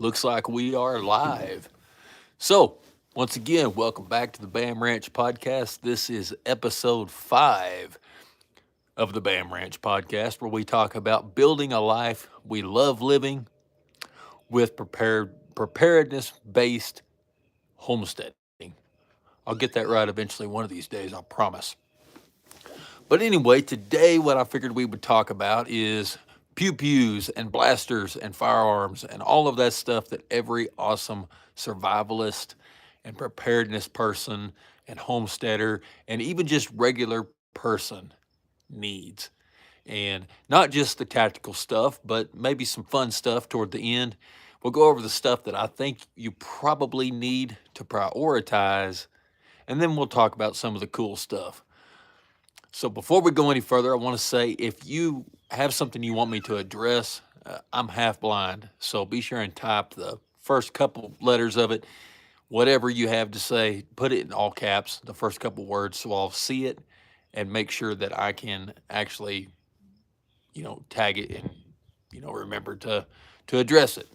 Looks like we are live. So, once again, welcome back to the BAAM Ranch podcast. This is episode 5 of the BAAM Ranch podcast, where we talk about building a life we love living with preparedness based homesteading. I'll get that right eventually one of these days, I promise. But anyway, today what I figured we would talk about is pews and blasters and firearms and all of that stuff that every awesome survivalist and preparedness person and homesteader and even just regular person needs. And not just the tactical stuff, but maybe some fun stuff toward the end. We'll go over the stuff that I think you probably need to prioritize, and then we'll talk about some of the cool stuff. So before we go any further, I want to say if you have something you want me to address, I'm half blind. So be sure and type the first couple letters of it, whatever you have to say, put it in all caps, the first couple words, so I'll see it and make sure that I can actually, tag it and, remember to address it.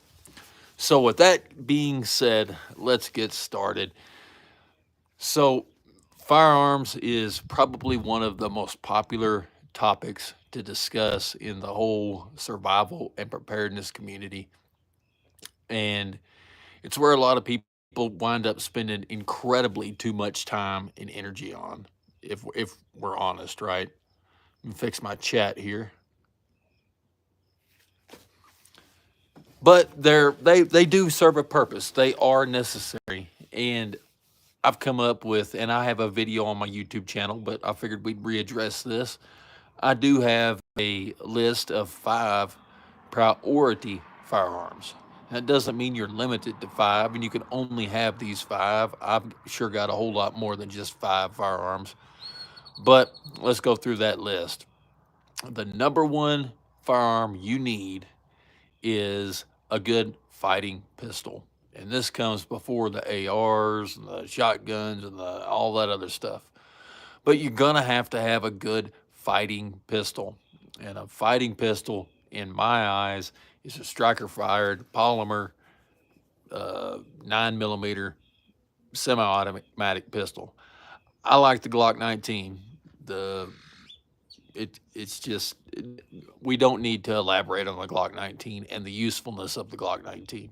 So with that being said, let's get started. So firearms is probably one of the most popular topics to discuss in the whole survival and preparedness community. And it's where a lot of people wind up spending incredibly too much time and energy on, if we're honest, right? Let me fix my chat here. But they do serve a purpose. They are necessary. And I've come up with, and I have a video on my YouTube channel, but I figured we'd readdress this. I do have a list of 5 priority firearms. That doesn't mean you're limited to 5 and you can only have these 5. I've sure got a whole lot more than just 5 firearms. But let's go through that list. The number one firearm you need is a good fighting pistol. And this comes before the ARs and the shotguns and all that other stuff. But you're going to have a good fighting pistol. And a fighting pistol, in my eyes, is a striker fired polymer 9 millimeter semi automatic pistol. I like the Glock 19. The it's just we don't need to elaborate on the Glock 19 and the usefulness of the Glock 19.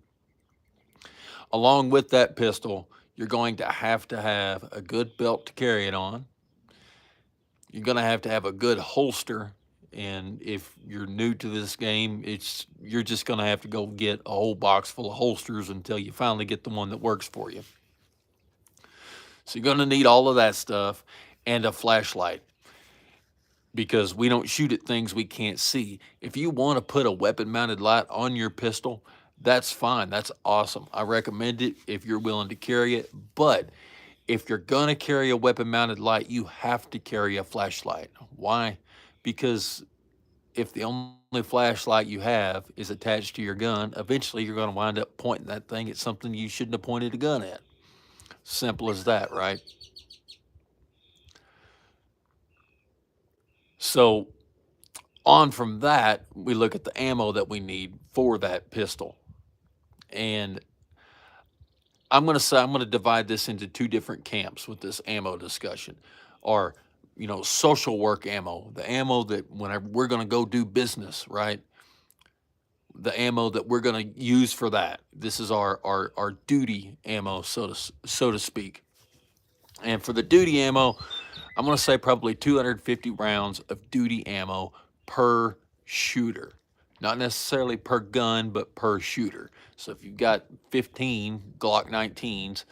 Along with that pistol, you're going to have a good belt to carry it on. You're going to have a good holster. And if you're new to this game, you're just going to have to go get a whole box full of holsters until you finally get the one that works for you. So you're going to need all of that stuff and a flashlight, because we don't shoot at things we can't see. If you want to put a weapon mounted light on your pistol, that's fine. That's awesome. I recommend it if you're willing to carry it. But if you're going to carry a weapon mounted light, you have to carry a flashlight. Why? Because if the only flashlight you have is attached to your gun, eventually you're going to wind up pointing that thing at something you shouldn't have pointed a gun at. Simple as that, right? So on from that, we look at the ammo that we need for that pistol. And I'm going to divide this into 2 different camps with this ammo discussion. Or, social work ammo, the ammo that whenever we're going to go do business, right? The ammo that we're going to use for that. This is our duty ammo, so to speak. And for the duty ammo, I'm going to say probably 250 rounds of duty ammo per shooter. Not necessarily per gun, but per shooter. So if you've got 15 Glock 19s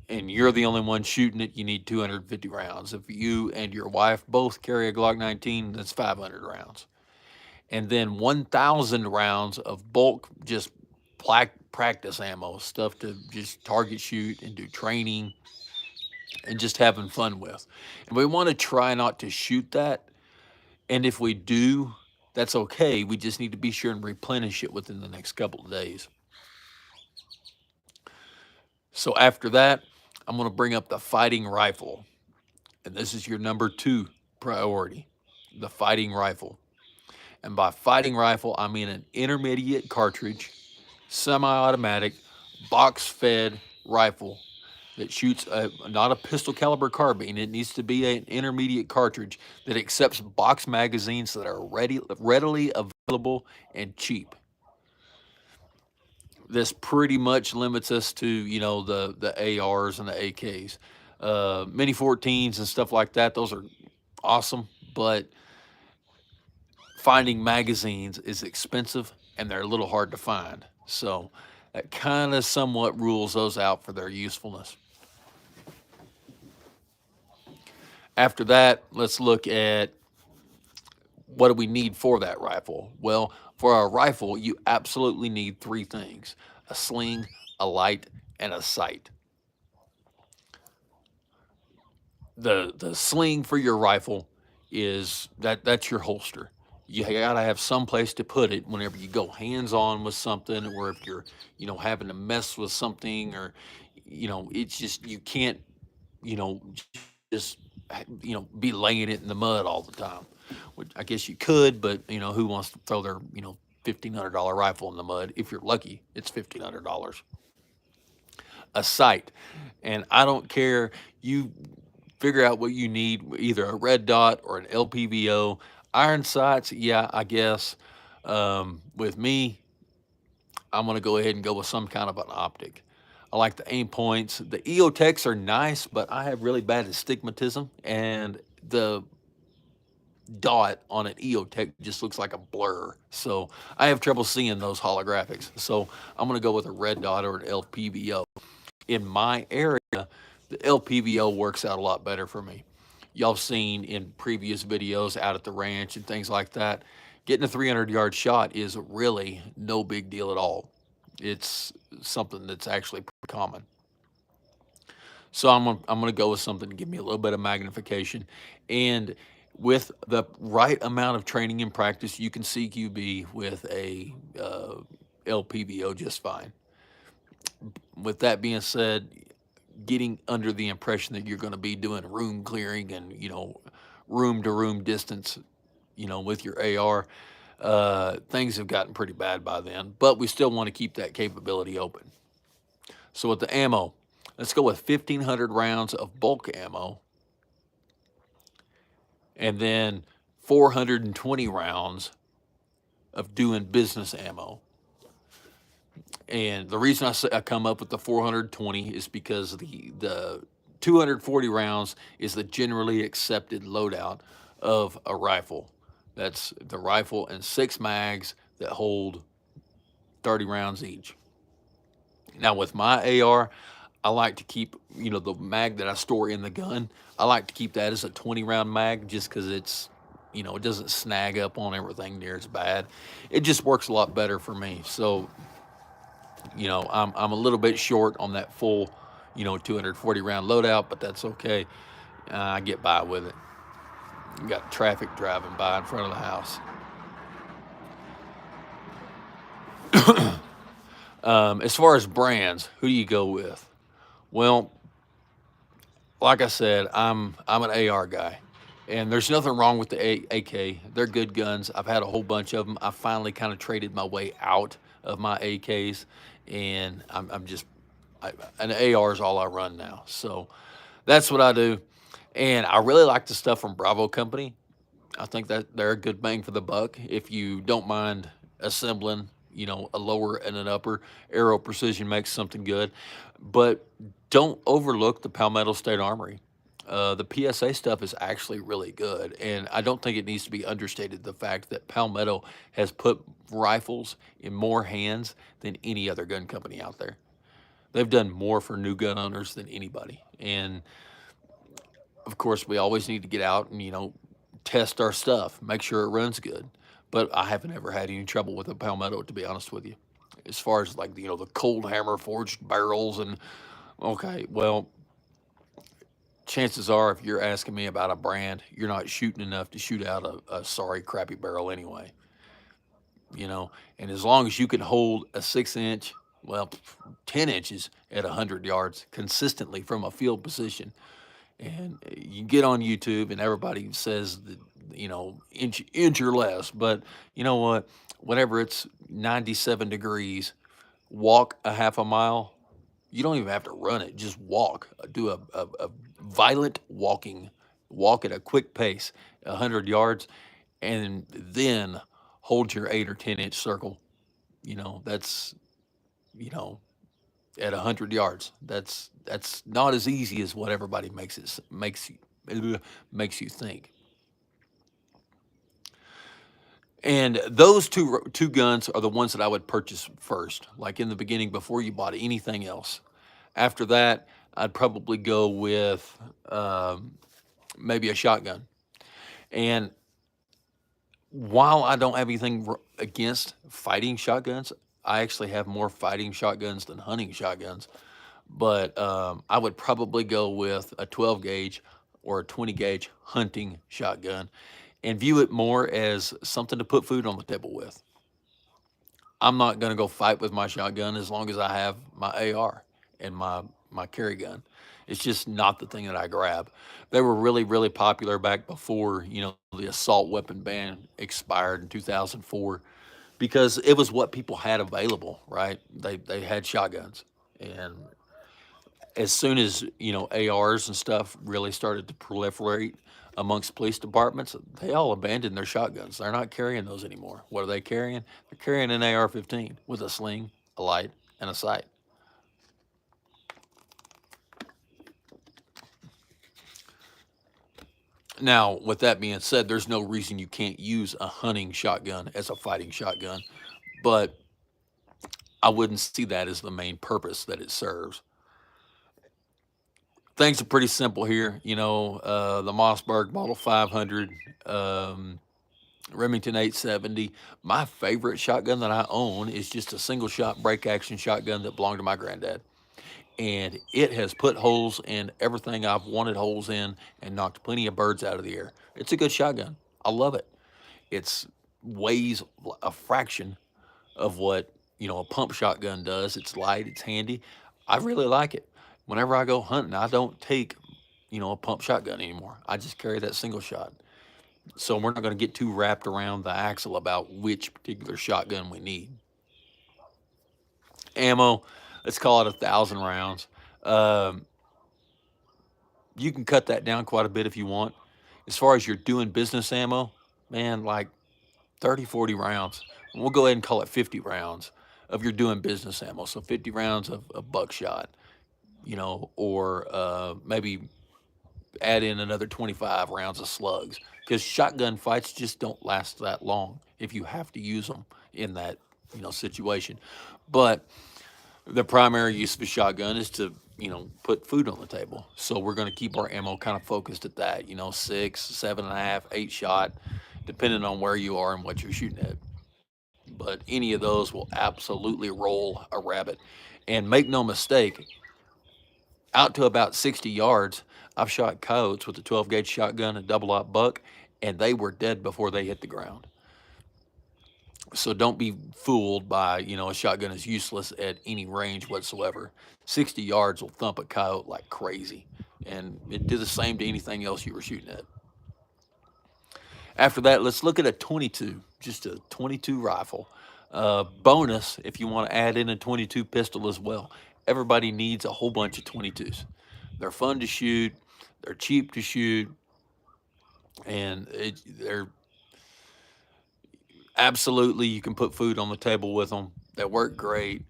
and you're the only one shooting it, you need 250 rounds. If you and your wife both carry a Glock 19, that's 500 rounds. And then 1,000 rounds of bulk, just practice ammo, stuff to just target shoot and do training and just having fun with. And we want to try not to shoot that. And if we do, that's okay. We just need to be sure and replenish it within the next couple of days. So after that, I'm going to bring up the fighting rifle. And this is your number 2 priority, the fighting rifle. And by fighting rifle, I mean an intermediate cartridge semi-automatic, box-fed rifle that shoots not a pistol caliber carbine. It needs to be an intermediate cartridge that accepts box magazines that are readily available and cheap. This pretty much limits us to the ARs and the AKs, mini 14s and stuff like that. Those are awesome, but finding magazines is expensive and they're a little hard to find. So that kind of somewhat rules those out for their usefulness. After that, let's look at what do we need for that rifle? Well, for a rifle, you absolutely need three things: a sling, a light, and a sight. The sling for your rifle is that's your holster. You gotta have some place to put it whenever you go hands on with something, or if you're having to mess with something, or it's just you can't you know just be laying it in the mud all the time. Which I guess you could, but who wants to throw their $1,500 rifle in the mud? If you're lucky, it's $1,500. A sight, and I don't care. You figure out what you need, either a red dot or an LPVO. Iron sights, yeah, I guess. With me, I'm going to go ahead and go with some kind of an optic. I like the aim points. The EOTechs are nice, but I have really bad astigmatism, and the dot on an EOTech just looks like a blur. So I have trouble seeing those holographics. So I'm going to go with a red dot or an LPVO. In my area, the LPVO works out a lot better for me. Y'all have seen in previous videos out at the ranch and things like that, getting a 300-yard shot is really no big deal at all. It's something that's actually pretty common. So I'm gonna go with something to give me a little bit of magnification, and with the right amount of training and practice, you can CQB with a LPVO just fine. With that being said, getting under the impression that you're going to be doing room clearing and room to room distance, with your AR, things have gotten pretty bad by then. But we still want to keep that capability open. So with the ammo, let's go with 1,500 rounds of bulk ammo, and then 420 rounds of doing business ammo. And the reason I come up with the 420 is because the 240 rounds is the generally accepted loadout of a rifle. That's the rifle and 6 mags that hold 30 rounds each. Now with my AR, I like to keep, the mag that I store in the gun, I like to keep that as a 20 round mag just because it's, it doesn't snag up on everything near as bad. It just works a lot better for me. So I'm a little bit short on that full, 240 round loadout, but that's okay. I get by with it. You got traffic driving by in front of the house. As far as brands, who do you go with? Well, like I said, I'm an AR guy, and there's nothing wrong with the AK. They're good guns. I've had a whole bunch of them. I finally kind of traded my way out of my AKs, and I'm just an AR is all I run now. So that's what I do, and I really like the stuff from Bravo Company. I think that they're a good bang for the buck if you don't mind assembling, a lower and an upper. Aero Precision makes something good, but don't overlook the Palmetto State Armory. The PSA stuff is actually really good, and I don't think it needs to be understated the fact that Palmetto has put rifles in more hands than any other gun company out there. They've done more for new gun owners than anybody, and of course, we always need to get out and test our stuff, make sure it runs good. But I haven't ever had any trouble with a Palmetto, to be honest with you. As far as like the cold hammer forged barrels and okay, well, chances are if you're asking me about a brand, you're not shooting enough to shoot out a sorry crappy barrel anyway. And as long as you can hold a 6 inch, well, 10 inches at 100 yards consistently from a field position, and you get on YouTube and everybody says that inch or less, but you know what? Whenever it's 97 degrees, walk a half a mile. You don't even have to run it. Just walk. Do a violent walking. Walk at a quick pace, 100 yards, and then hold your 8 or 10 inch circle. That's you know at 100 yards. That's not as easy as what everybody makes you think. And those two guns are the ones that I would purchase first, like in the beginning before you bought anything else. After that, I'd probably go with maybe a shotgun. And while I don't have anything against fighting shotguns, I actually have more fighting shotguns than hunting shotguns. But I would probably go with a 12 gauge or a 20 gauge hunting shotgun and view it more as something to put food on the table with. I'm not going to go fight with my shotgun as long as I have my AR and my carry gun. It's just not the thing that I grab. They were really popular back before the assault weapon ban expired in 2004 because it was what people had available. Right? They had shotguns, and as soon as ARs and stuff really started to proliferate amongst police departments, they all abandoned their shotguns. They're not carrying those anymore. What are they carrying? They're carrying an AR-15 with a sling, a light, and a sight. Now, with that being said, there's no reason you can't use a hunting shotgun as a fighting shotgun, but I wouldn't see that as the main purpose that it serves. Things are pretty simple here. The Mossberg Model 500, Remington 870. My favorite shotgun that I own is just a single shot break action shotgun that belonged to my granddad. And it has put holes in everything I've wanted holes in and knocked plenty of birds out of the air. It's a good shotgun. I love it. It's weighs a fraction of what a pump shotgun does. It's light, it's handy. I really like it. Whenever I go hunting, I don't take a pump shotgun anymore. I just carry that single shot. So we're not going to get too wrapped around the axle about which particular shotgun we need. Ammo, let's call it 1,000 rounds. Um, you can cut that down quite a bit if you want. As far as your doing business ammo, man, like 30, 40 rounds. We'll go ahead and call it 50 rounds of your doing business ammo. So 50 rounds of buckshot, or maybe add in another 25 rounds of slugs because shotgun fights just don't last that long if you have to use them in that situation. But the primary use of a shotgun is to put food on the table. So we're going to keep our ammo kind of focused at that. 6, 7.5, 8 shot, depending on where you are and what you're shooting at. But any of those will absolutely roll a rabbit. And make no mistake, out to about 60 yards, I've shot coyotes with a 12 gauge shotgun and double aught buck, and they were dead before they hit the ground. So don't be fooled by, a shotgun is useless at any range whatsoever. 60 yards will thump a coyote like crazy, and it did the same to anything else you were shooting at. After that, let's look at a 22, just a 22 rifle. Bonus if you want to add in a 22 pistol as well. Everybody needs a whole bunch of 22s. They're fun to shoot, they're cheap to shoot, and they're absolutely, you can put food on the table with them. They work great.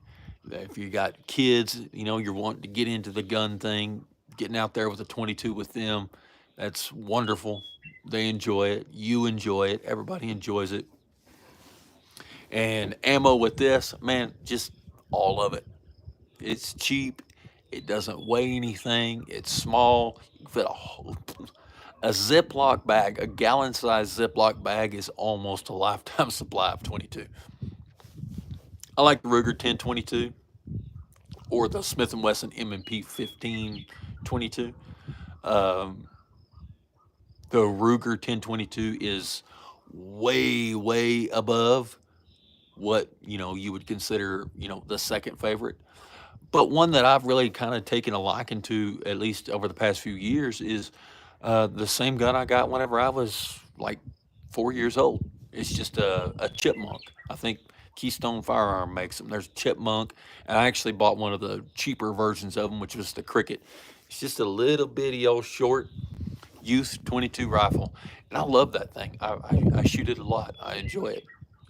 If you got kids, you're wanting to get into the gun thing, getting out there with a 22 with them, that's wonderful. They enjoy it. You enjoy it. Everybody enjoys it. And ammo with this, man, just all of it. It's cheap. It doesn't weigh anything. It's small. You can fit a Ziploc bag, a gallon-sized Ziploc bag is almost a lifetime supply of 22. I like the Ruger 1022 or the Smith & Wesson M&P 1522. Um, the Ruger 1022 is way above what you would consider the second favorite. But one that I've really kind of taken a liking to, at least over the past few years, is the same gun I got whenever I was like 4 years old. It's just a chipmunk. I think Keystone Firearm makes them. There's Chipmunk, and I actually bought one of the cheaper versions of them, which was the Cricket. It's just a little bitty old short youth 22 rifle, and I love that thing. I shoot it a lot. I enjoy it.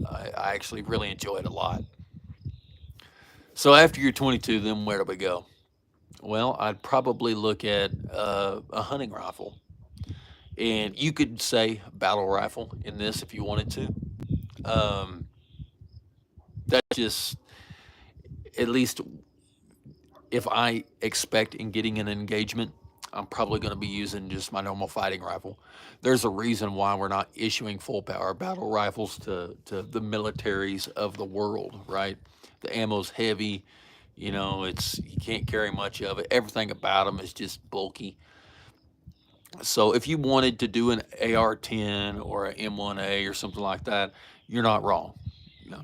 I actually really enjoy it a lot. So after you're 22, then where do we go? Well, I'd probably look at a hunting rifle, and you could say battle rifle in this if you wanted to. That's just, at least if I expect in getting an engagement, I'm probably going to be using just my normal fighting rifle. There's a reason why we're not issuing full power battle rifles to the militaries of the world, right? The ammo's heavy, it's, you can't carry much of it. Everything about them is just bulky. So if you wanted to do an AR-10 or an M1A or something like that, you're not wrong.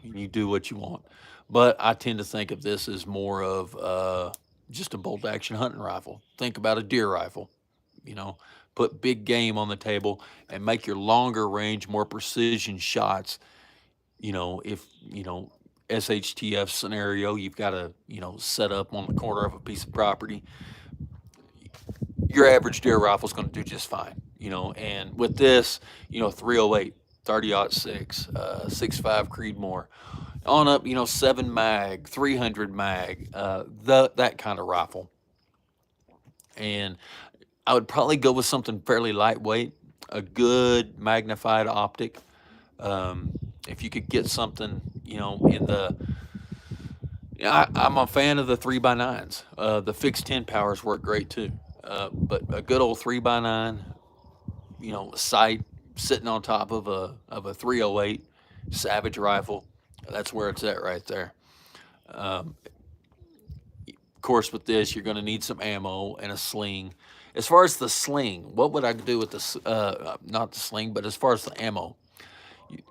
You do what you want. But I tend to think of this as more of just a bolt action hunting rifle. Think about a deer rifle. Put big game on the table and make your longer range, more precision shots. If SHTF scenario, you've got to set up on the corner of a piece of property. Your average deer rifle is going to do just fine. And with this, 308, 30-06, 6.5 Creedmoor, on up, 7 mag, 300 mag, that kind of rifle. And I would probably go with something fairly lightweight, a good magnified optic. If you could get something, in the, I'm a fan of the 3x9s. The fixed 10 powers work great too. But a good old 3x9, sight sitting on top of a 308 Savage rifle, that's where it's at right there. Of course, with this, you're going to need some ammo and a sling. As far as the sling, what would I do with this? Not the sling, but as far as the ammo,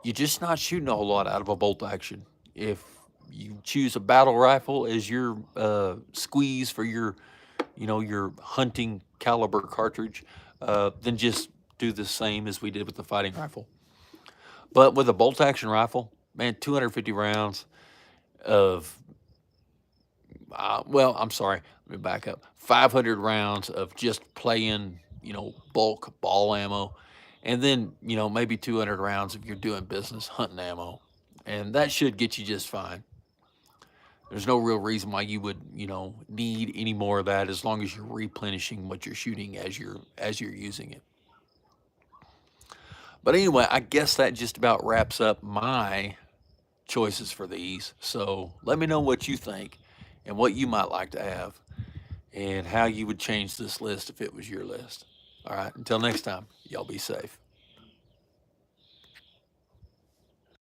you're just not shooting a whole lot out of a bolt action. If you choose a battle rifle as your squeeze for your hunting caliber cartridge, then just do the same as we did with the fighting rifle. But with a bolt action rifle, man, 250 rounds of, I'm sorry, let me back up. 500 rounds of just plain, bulk ball ammo. And then, maybe 200 rounds if you're doing business hunting ammo. And that should get you just fine. There's no real reason why you would, need any more of that as long as you're replenishing what you're shooting as you're using it. But anyway, I guess that just about wraps up my choices for these. So let me know what you think and what you might like to have and how you would change this list if it was your list. All right, until next time, y'all be safe.